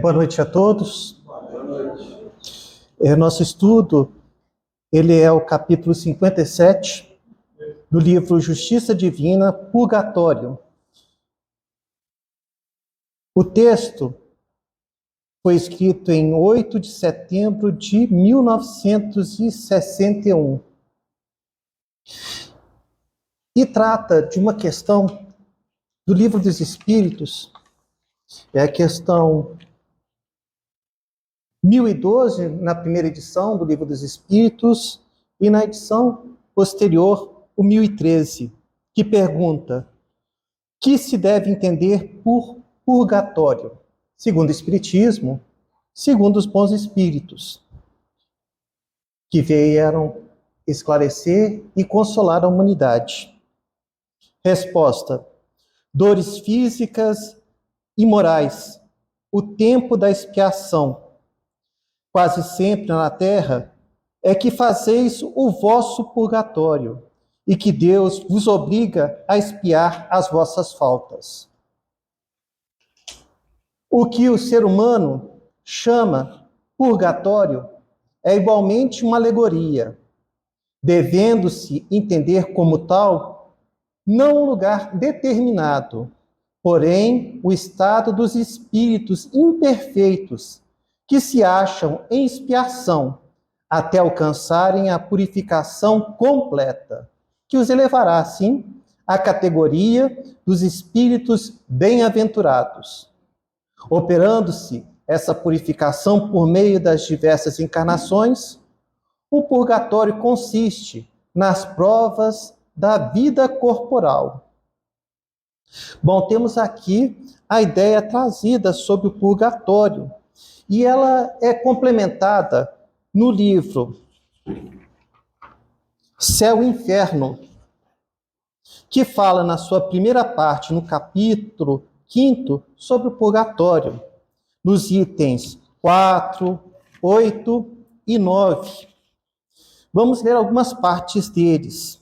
Boa noite a todos. Boa noite. Nosso estudo, ele é o capítulo 57 do livro Justiça Divina, Purgatório. O texto foi escrito em 8 de setembro de 1961 e trata de uma questão do Livro dos Espíritos, é a questão 1012, na primeira edição do Livro dos Espíritos, e na edição posterior, o 1013, que pergunta: que se deve entender por purgatório, segundo o Espiritismo, segundo os bons espíritos, que vieram esclarecer e consolar a humanidade? Resposta: dores físicas e morais, o tempo da expiação, quase sempre na terra, é que fazeis o vosso purgatório, e que Deus vos obriga a expiar as vossas faltas. O que o ser humano chama purgatório é igualmente uma alegoria, devendo-se entender como tal, não um lugar determinado, porém o estado dos espíritos imperfeitos que se acham em expiação até alcançarem a purificação completa, que os elevará, assim, à categoria dos espíritos bem-aventurados. Operando-se essa purificação por meio das diversas encarnações, o purgatório consiste nas provas da vida corporal. Bom, temos aqui a ideia trazida sobre o purgatório, e ela é complementada no livro Céu e Inferno, que fala na sua primeira parte, no capítulo 5º, sobre o purgatório, nos itens 4, 8 e 9. Vamos ler algumas partes deles.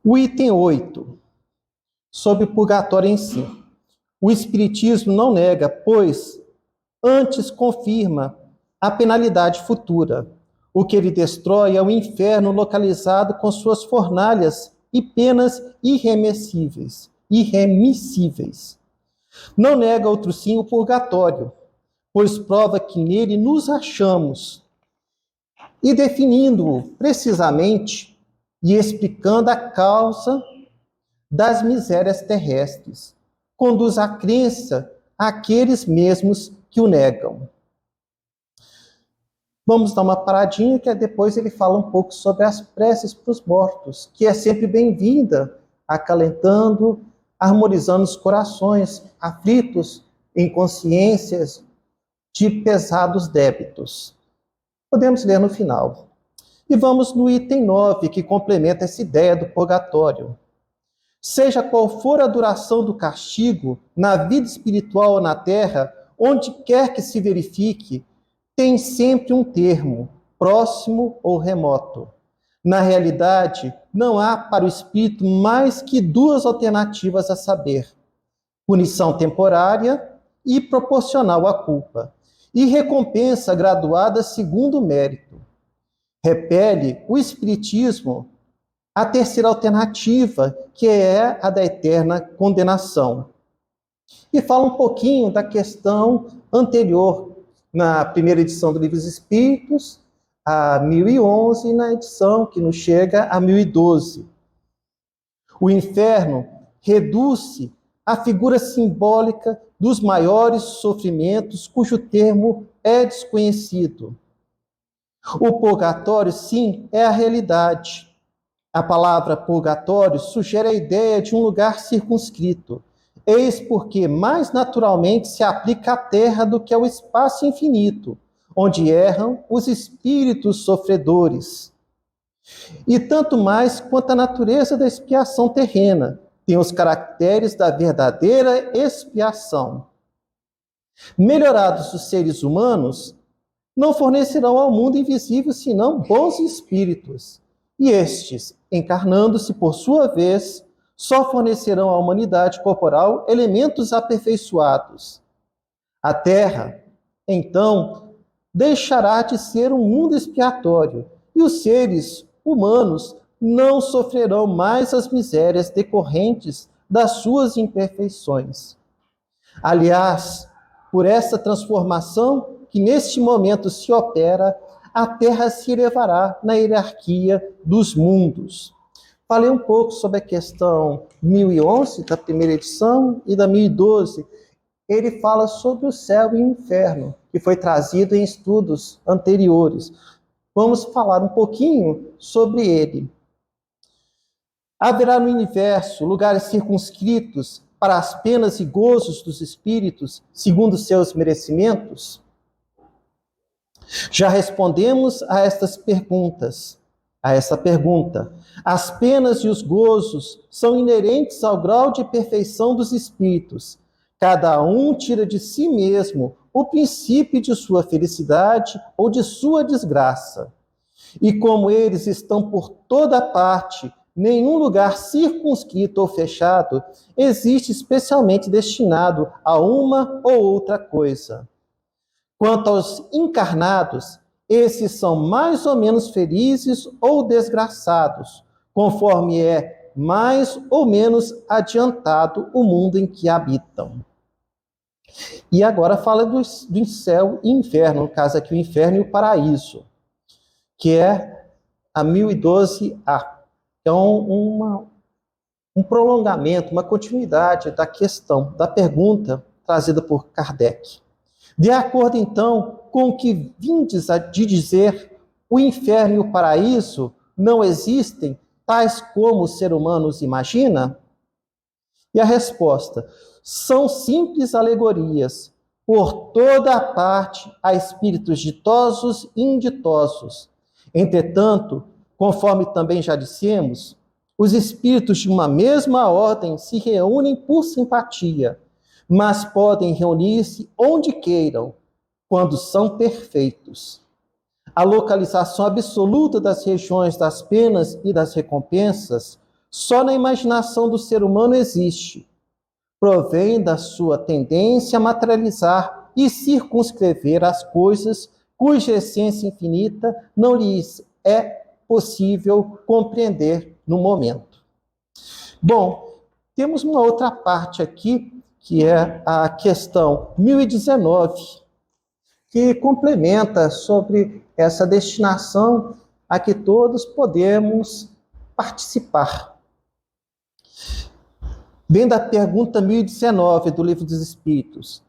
O item 8, sobre o purgatório em si. O Espiritismo não nega, pois antes confirma a penalidade futura. O que ele destrói é o inferno localizado com suas fornalhas e penas irremissíveis. Não nega, outro sim, o purgatório, pois prova que nele nos achamos. E definindo-o precisamente e explicando a causa das misérias terrestres, conduz à crença àqueles mesmos que o negam. Vamos dar uma paradinha, que depois ele fala um pouco sobre as preces para os mortos, que é sempre bem-vinda, acalentando, harmonizando os corações aflitos em consciências de pesados débitos. Podemos ler no final. E vamos no item 9, que complementa essa ideia do purgatório. Seja qual for a duração do castigo, na vida espiritual ou na terra, onde quer que se verifique, tem sempre um termo, próximo ou remoto. Na realidade, não há para o espírito mais que duas alternativas a saber: punição temporária e proporcional à culpa, e recompensa graduada segundo o mérito. Repele o Espiritismo a terceira alternativa, que é a da eterna condenação. E fala um pouquinho da questão anterior, na primeira edição do Livro dos Espíritos, a 1011, e na edição que nos chega a 1012. O inferno reduz-se à figura simbólica dos maiores sofrimentos, cujo termo é desconhecido. O purgatório, sim, é a realidade. A palavra purgatório sugere a ideia de um lugar circunscrito. Eis porque mais naturalmente se aplica à terra do que ao espaço infinito, onde erram os espíritos sofredores. E tanto mais quanto a natureza da expiação terrena tem os caracteres da verdadeira expiação. Melhorados os seres humanos, não fornecerão ao mundo invisível senão bons espíritos, e estes, encarnando-se por sua vez, só fornecerão à humanidade corporal elementos aperfeiçoados. A terra, então, deixará de ser um mundo expiatório e os seres humanos não sofrerão mais as misérias decorrentes das suas imperfeições. Aliás, por essa transformação que neste momento se opera, a Terra se elevará na hierarquia dos mundos. Falei um pouco sobre a questão 1011, da primeira edição, e da 1012. Ele fala sobre o céu e o inferno, que foi trazido em estudos anteriores. Vamos falar um pouquinho sobre ele. Haverá no universo lugares circunscritos para as penas e gozos dos espíritos, segundo seus merecimentos? Já respondemos a estas perguntas, a essa pergunta. As penas e os gozos são inerentes ao grau de perfeição dos espíritos. Cada um tira de si mesmo o princípio de sua felicidade ou de sua desgraça. E como eles estão por toda parte, nenhum lugar circunscrito ou fechado existe especialmente destinado a uma ou outra coisa. Quanto aos encarnados, esses são mais ou menos felizes ou desgraçados, conforme é mais ou menos adiantado o mundo em que habitam. E agora fala do céu e inferno, no caso aqui o inferno e o paraíso, que é a 1012A. Então, um prolongamento, uma continuidade da questão, da pergunta trazida por Kardec. De acordo, então, com o que vindes a de dizer, o inferno e o paraíso não existem, tais como o ser humano os imagina? E a resposta: são simples alegorias. Por toda a parte há espíritos ditosos e inditosos. Entretanto, conforme também já dissemos, os espíritos de uma mesma ordem se reúnem por simpatia, mas podem reunir-se onde queiram, quando são perfeitos. A localização absoluta das regiões das penas e das recompensas só na imaginação do ser humano existe. Provém da sua tendência a materializar e circunscrever as coisas cuja essência infinita não lhes é possível compreender no momento. Bom, temos uma outra parte aqui, que é a questão 1019, que complementa sobre essa destinação a que todos podemos participar. Vem da pergunta 1019 do Livro dos Espíritos.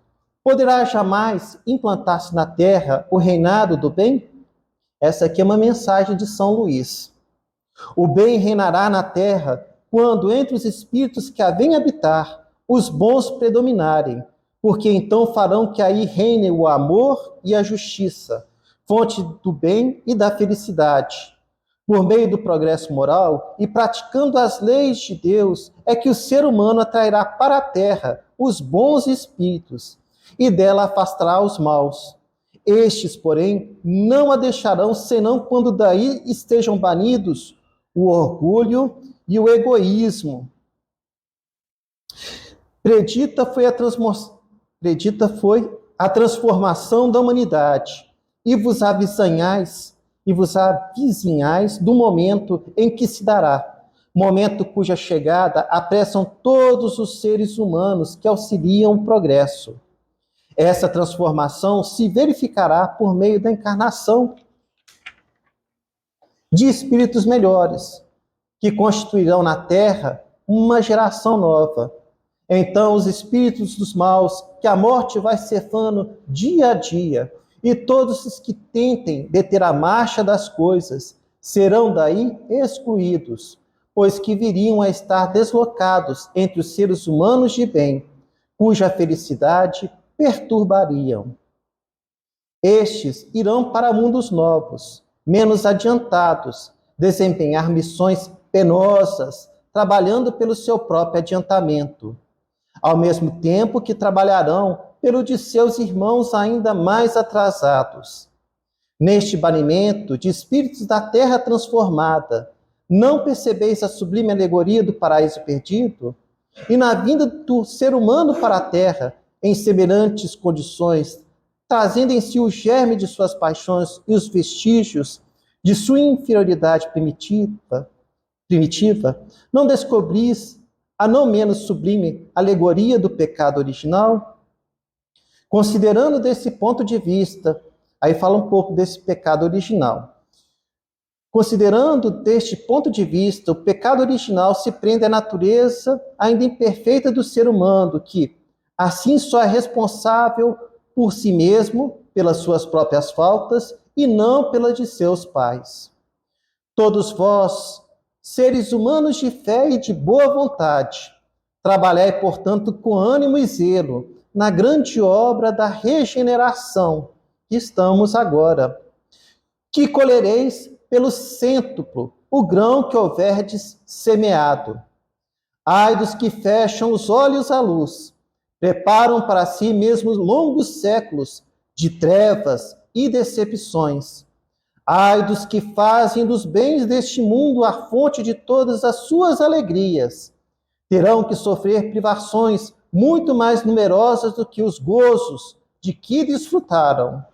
Poderá jamais implantar-se na Terra o reinado do bem? Essa aqui é uma mensagem de São Luís. O bem reinará na Terra quando entre os espíritos que a vêm habitar, os bons predominarem, porque então farão que aí reine o amor e a justiça, fonte do bem e da felicidade. Por meio do progresso moral e praticando as leis de Deus, é que o ser humano atrairá para a terra os bons espíritos e dela afastará os maus. Estes, porém, não a deixarão senão quando daí estejam banidos o orgulho e o egoísmo. Predita foi a transformação da humanidade, e vos avizinhais do momento em que se dará, momento cuja chegada apressam todos os seres humanos que auxiliam o progresso. Essa transformação se verificará por meio da encarnação de espíritos melhores, que constituirão na Terra uma geração nova. Então, os espíritos dos maus, que a morte vai cefando dia a dia, e todos os que tentem deter a marcha das coisas, serão daí excluídos, pois que viriam a estar deslocados entre os seres humanos de bem, cuja felicidade perturbariam. Estes irão para mundos novos, menos adiantados, desempenhar missões penosas, trabalhando pelo seu próprio adiantamento, ao mesmo tempo que trabalharão pelo de seus irmãos ainda mais atrasados. Neste banimento de espíritos da terra transformada, não percebeis a sublime alegoria do paraíso perdido? E na vinda do ser humano para a terra, em semelhantes condições, trazendo em si o germe de suas paixões e os vestígios de sua inferioridade primitiva, não descobris a não menos sublime alegoria do pecado original? Considerando desse ponto de vista, aí fala um pouco desse pecado original. Considerando deste ponto de vista, o pecado original se prende à natureza ainda imperfeita do ser humano, que, assim, só é responsável por si mesmo, pelas suas próprias faltas, e não pelas de seus pais. Todos vós, seres humanos de fé e de boa vontade, trabalhai, portanto, com ânimo e zelo na grande obra da regeneração que estamos agora, que colhereis pelo cêntuplo o grão que houverdes semeado. Ai dos que fecham os olhos à luz, preparam para si mesmos longos séculos de trevas e decepções. Ai dos que fazem dos bens deste mundo a fonte de todas as suas alegrias. Terão que sofrer privações muito mais numerosas do que os gozos de que desfrutaram.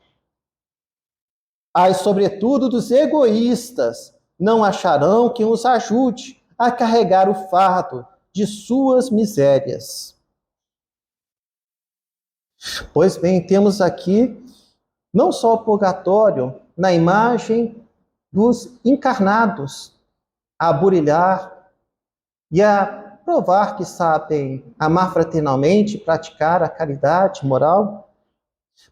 Ai, sobretudo, dos egoístas, não acharão quem os ajude a carregar o fardo de suas misérias. Pois bem, temos aqui não só o purgatório na imagem dos encarnados a burilhar e a provar que sabem amar fraternalmente, praticar a caridade moral,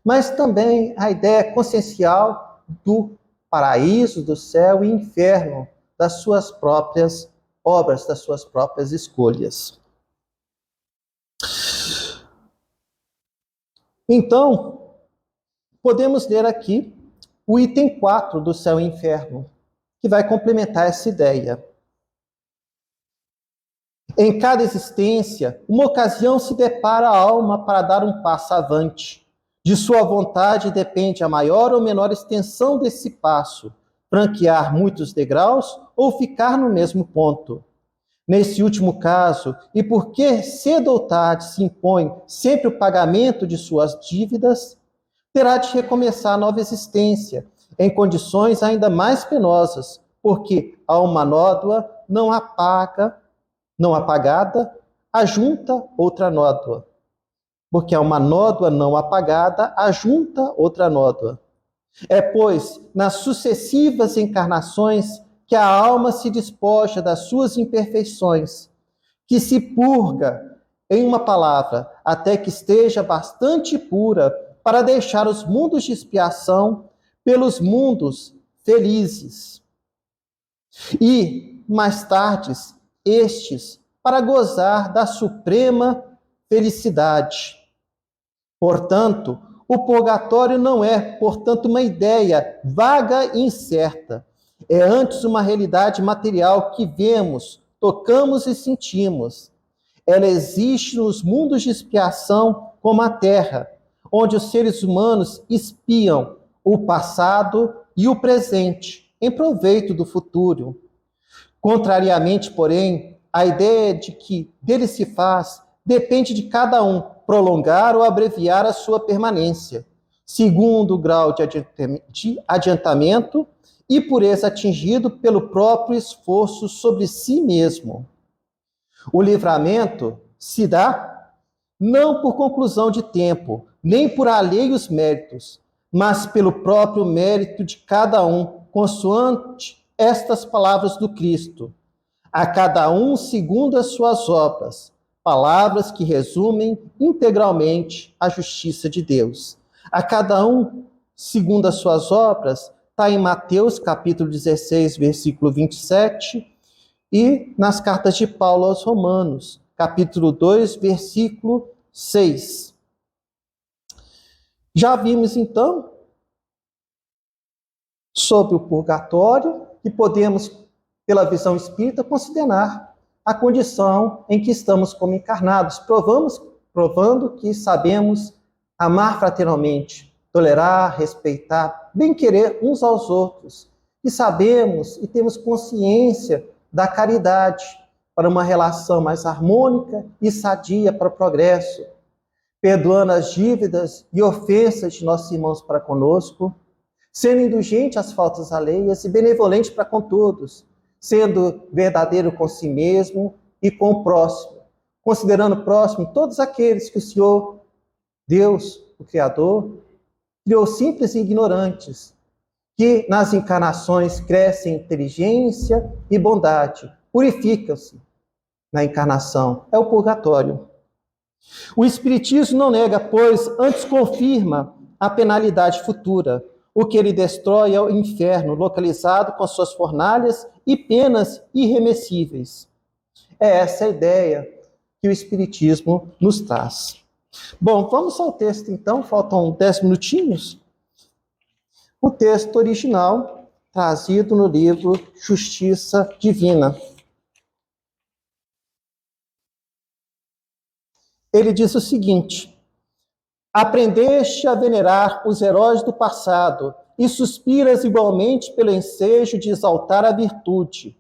mas também a ideia consciencial do paraíso, do céu e inferno, das suas próprias obras, das suas próprias escolhas. Então, podemos ler aqui o item 4 do céu e inferno, que vai complementar essa ideia. Em cada existência, uma ocasião se depara a alma para dar um passo avante. De sua vontade depende a maior ou menor extensão desse passo, franquear muitos degraus ou ficar no mesmo ponto. Nesse último caso, e porque cedo ou tarde se impõe sempre o pagamento de suas dívidas, terá de recomeçar a nova existência, em condições ainda mais penosas, porque a alma nódoa não apagada, ajunta outra nódoa. Porque a uma nódoa não apagada ajunta outra nódoa. É, pois, nas sucessivas encarnações que a alma se despoja das suas imperfeições, que se purga, em uma palavra, até que esteja bastante pura para deixar os mundos de expiação pelos mundos felizes. E, mais tarde, estes para gozar da suprema felicidade. Portanto, o purgatório não é, portanto, uma ideia vaga e incerta. É antes uma realidade material que vemos, tocamos e sentimos. Ela existe nos mundos de expiação como a Terra, onde os seres humanos espiam o passado e o presente, em proveito do futuro. Contrariamente, porém, a ideia de que dele se faz depende de cada um prolongar ou abreviar a sua permanência, segundo o grau de adiantamento e pureza atingido pelo próprio esforço sobre si mesmo. O livramento se dá não por conclusão de tempo, nem por alheios méritos, mas pelo próprio mérito de cada um, consoante estas palavras do Cristo: a cada um segundo as suas obras, palavras que resumem integralmente a justiça de Deus. A cada um segundo as suas obras, está em Mateus capítulo 16, versículo 27, e nas cartas de Paulo aos Romanos, capítulo 2, versículo 6. Já vimos, então, sobre o purgatório, que podemos, pela visão espírita, considerar a condição em que estamos como encarnados, provando que sabemos amar fraternalmente, tolerar, respeitar, bem-querer uns aos outros, e sabemos e temos consciência da caridade para uma relação mais harmônica e sadia para o progresso. perdoando as dívidas e ofensas de nossos irmãos para conosco, sendo indulgente às faltas alheias e benevolente para com todos, sendo verdadeiro com si mesmo e com o próximo, considerando próximo todos aqueles que o Senhor, Deus, o Criador, criou simples e ignorantes, que nas encarnações crescem inteligência e bondade, purificam-se na encarnação. É o purgatório. O Espiritismo não nega, pois, antes confirma a penalidade futura. O que ele destrói é o inferno, localizado com suas fornalhas e penas irremessíveis. É essa a ideia que o Espiritismo nos traz. Bom, vamos ao texto então, faltam 10 minutinhos. O texto original, trazido no livro Justiça Divina. Ele diz o seguinte: aprendeste a venerar os heróis do passado e suspiras igualmente pelo ensejo de exaltar a virtude.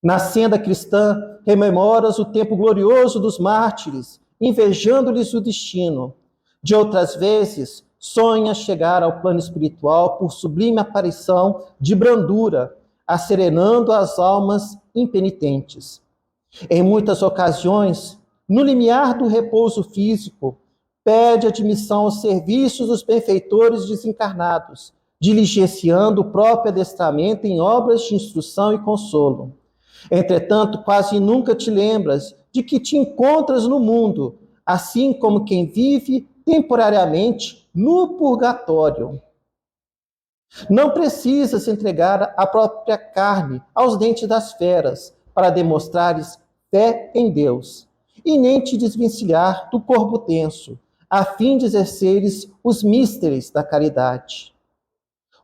Na senda cristã, rememoras o tempo glorioso dos mártires, invejando-lhes o destino. De outras vezes, sonhas chegar ao plano espiritual por sublime aparição de brandura, asserenando as almas impenitentes. Em muitas ocasiões, no limiar do repouso físico, pede admissão aos serviços dos benfeitores desencarnados, diligenciando o próprio adestramento em obras de instrução e consolo. Entretanto, quase nunca te lembras de que te encontras no mundo, assim como quem vive temporariamente no purgatório. Não precisas entregar a própria carne aos dentes das feras para demonstrares fé em Deus, e nem te desvencilhar do corpo tenso, a fim de exerceres os místeres da caridade.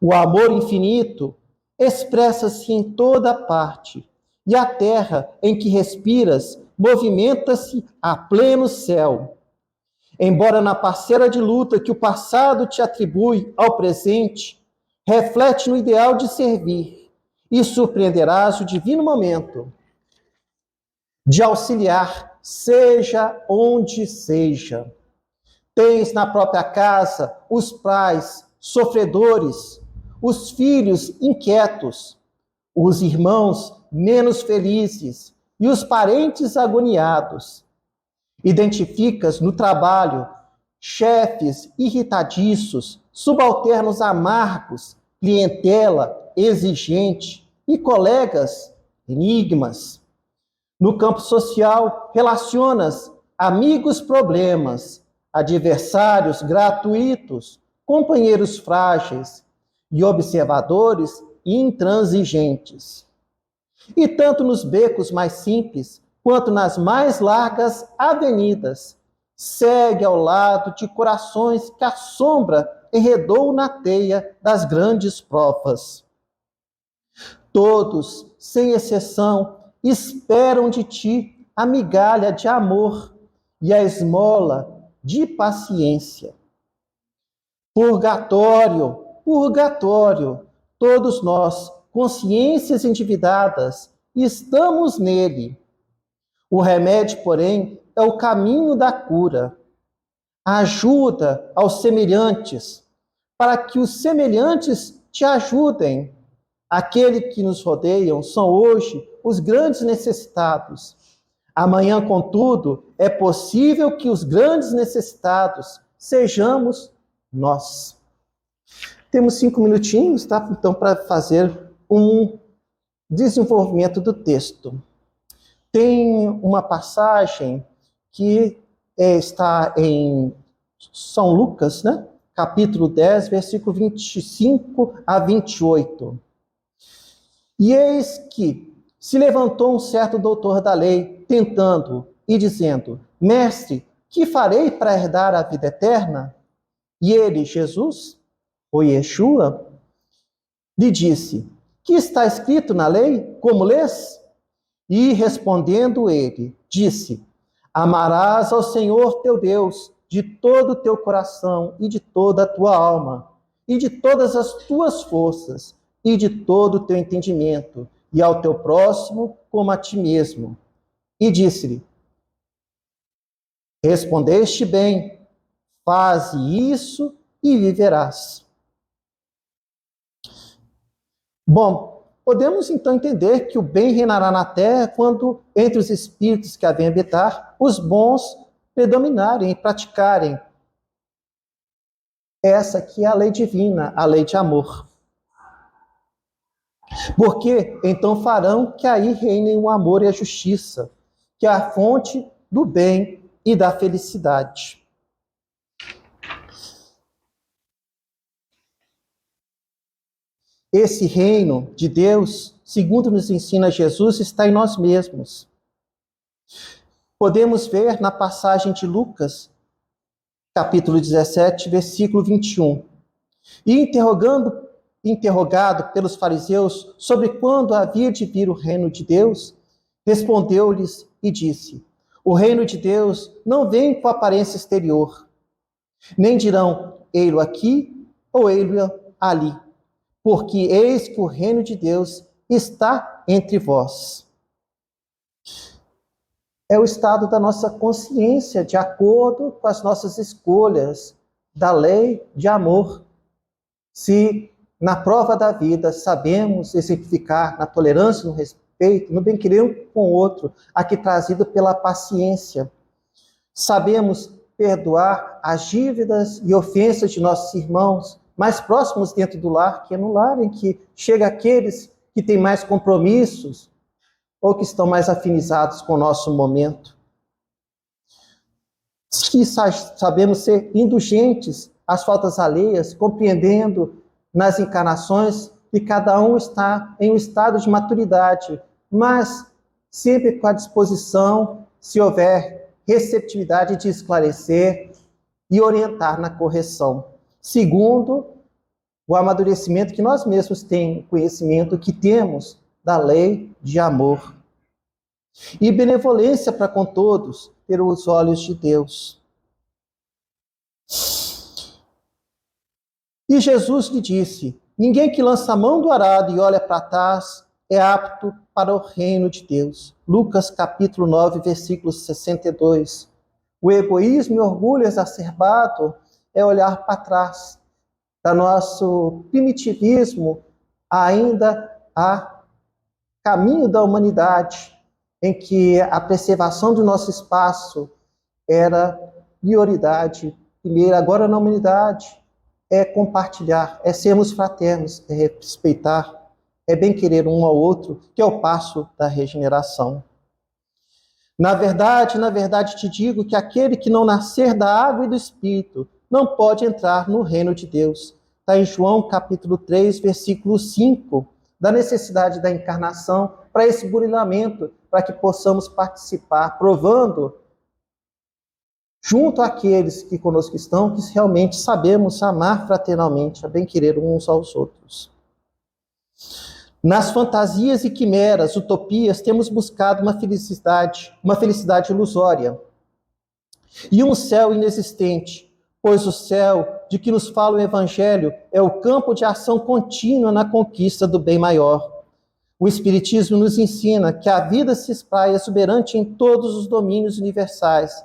O amor infinito expressa-se em toda parte, e a terra em que respiras movimenta-se a pleno céu. Embora na parcela de luta que o passado te atribui ao presente, reflete no ideal de servir, e surpreenderás o divino momento de auxiliar, seja onde seja. Tens na própria casa os pais sofredores, os filhos inquietos, os irmãos menos felizes e os parentes agoniados. Identificas no trabalho chefes irritadiços, subalternos amargos, clientela exigente e colegas enigmas. No campo social, relacionas amigos problemas, adversários gratuitos, companheiros frágeis e observadores intransigentes. E tanto nos becos mais simples, quanto nas mais largas avenidas, segue ao lado de corações que a sombra enredou na teia das grandes provas. Todos, sem exceção, esperam de ti a migalha de amor e a esmola de paciência. Purgatório, purgatório, todos nós, consciências endividadas, estamos nele. O remédio, porém, é o caminho da cura. A ajuda aos semelhantes, para que os semelhantes te ajudem. Aqueles que nos rodeiam são hoje os grandes necessitados. Amanhã, contudo, é possível que os grandes necessitados sejamos nós. Temos 5 minutinhos, tá? Então, para fazer um desenvolvimento do texto. Tem uma passagem que está em São Lucas, né? Capítulo 10, versículo 25 a 28. E eis que se levantou um certo doutor da lei, tentando e dizendo: Mestre, que farei para herdar a vida eterna? E ele, Jesus, ou Yeshua, lhe disse: Que está escrito na lei? Como lês? E respondendo ele, disse: Amarás ao Senhor teu Deus de todo o teu coração e de toda a tua alma, e de todas as tuas forças, e de todo o teu entendimento, e ao teu próximo como a ti mesmo. E disse-lhe: Respondeste bem, Faze isso e viverás. Bom, podemos então entender que o bem reinará na terra quando, entre os espíritos que a vêm habitar, os bons predominarem e praticarem. Essa aqui é a lei divina, a lei de amor. Porque então farão que aí reinem o amor e a justiça, que é a fonte do bem e da felicidade. Esse reino de Deus, segundo nos ensina Jesus, está em nós mesmos. Podemos ver na passagem de Lucas, capítulo 17, versículo 21. E interrogado pelos fariseus sobre quando havia de vir o reino de Deus, respondeu-lhes e disse: o reino de Deus não vem com aparência exterior, nem dirão, ei-lo aqui ou ei-lo ali, porque eis que o reino de Deus está entre vós. É o estado da nossa consciência, de acordo com as nossas escolhas, da lei de amor. Se na prova da vida sabemos exemplificar na tolerância, no respeito, no bem-querer um com o outro, aqui trazido pela paciência, sabemos perdoar as dívidas e ofensas de nossos irmãos mais próximos dentro do lar, que é no lar em que chega aqueles que têm mais compromissos ou que estão mais afinizados com o nosso momento. Que sabemos ser indulgentes às faltas alheias, compreendendo nas encarnações que cada um está em um estado de maturidade, mas sempre com a disposição, se houver receptividade, de esclarecer e orientar na correção. Segundo, o amadurecimento que nós mesmos temos, conhecimento que temos da lei de amor. E benevolência para com todos, pelos olhos de Deus. E Jesus lhe disse: ninguém que lança a mão do arado e olha para trás é apto para o reino de Deus. Lucas capítulo 9, versículo 62. O egoísmo e o orgulho exacerbado é olhar para trás. Da nosso primitivismo ainda a caminho da humanidade, em que a preservação do nosso espaço era prioridade. Primeiro, agora na humanidade, é compartilhar, é sermos fraternos, é respeitar, é bem querer um ao outro, que é o passo da regeneração. Na verdade te digo que aquele que não nascer da água e do Espírito não pode entrar no reino de Deus. Está em João capítulo 3, versículo 5, da necessidade da encarnação para esse burilamento, para que possamos participar, provando junto àqueles que conosco estão, que realmente sabemos amar fraternalmente, a bem querer uns aos outros. Nas fantasias e quimeras, utopias, temos buscado uma felicidade ilusória e um céu inexistente, pois o céu de que nos fala o Evangelho é o campo de ação contínua na conquista do bem maior. O Espiritismo nos ensina que a vida se espraia exuberante em todos os domínios universais,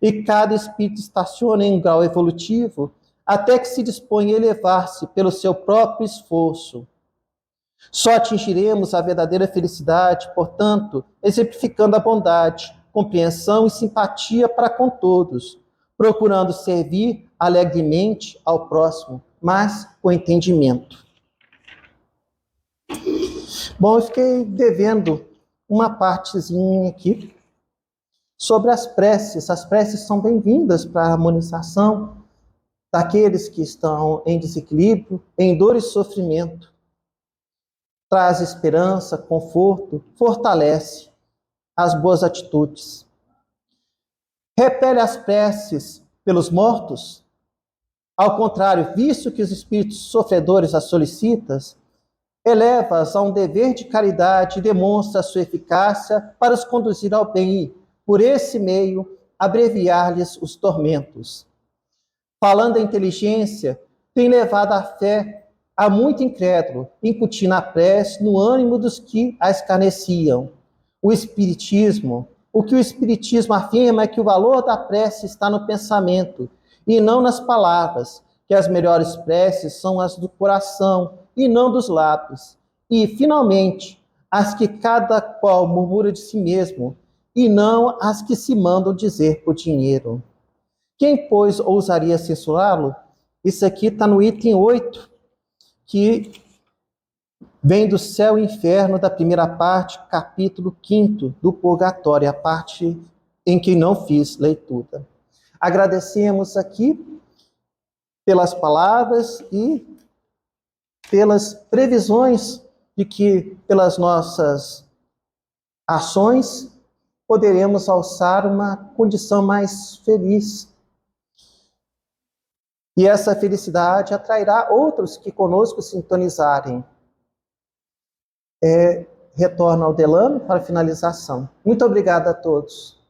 e cada espírito estaciona em um grau evolutivo até que se dispõe a elevar-se pelo seu próprio esforço. Só atingiremos a verdadeira felicidade, portanto, exemplificando a bondade, compreensão e simpatia para com todos, procurando servir alegremente ao próximo, mas com entendimento. Bom, eu fiquei devendo uma partezinha aqui sobre as preces. As preces são bem-vindas para a harmonização daqueles que estão em desequilíbrio, em dor e sofrimento. Traz esperança, conforto, fortalece as boas atitudes. Repele as preces pelos mortos. Ao contrário, visto que os espíritos sofredores as solicitam, eleva-as a um dever de caridade e demonstra a sua eficácia para os conduzir ao bem e, por esse meio, abreviar-lhes os tormentos. Falando da inteligência, tem levado a fé a muito incrédulo, incutindo a prece no ânimo dos que a escarneciam. O que o Espiritismo afirma é que o valor da prece está no pensamento, e não nas palavras, que as melhores preces são as do coração e não dos lábios. E, finalmente, as que cada qual murmura de si mesmo, e não as que se mandam dizer por dinheiro. Quem, pois, ousaria censurá-lo? Isso aqui está no item 8, que vem do céu e inferno, da primeira parte, capítulo 5 do Purgatório, a parte em que não fiz leitura. Agradecemos aqui pelas palavras e pelas previsões de que, pelas nossas ações, poderemos alçar uma condição mais feliz. E essa felicidade atrairá outros que conosco sintonizarem. Retorno ao Delano para finalização. Muito obrigado a todos.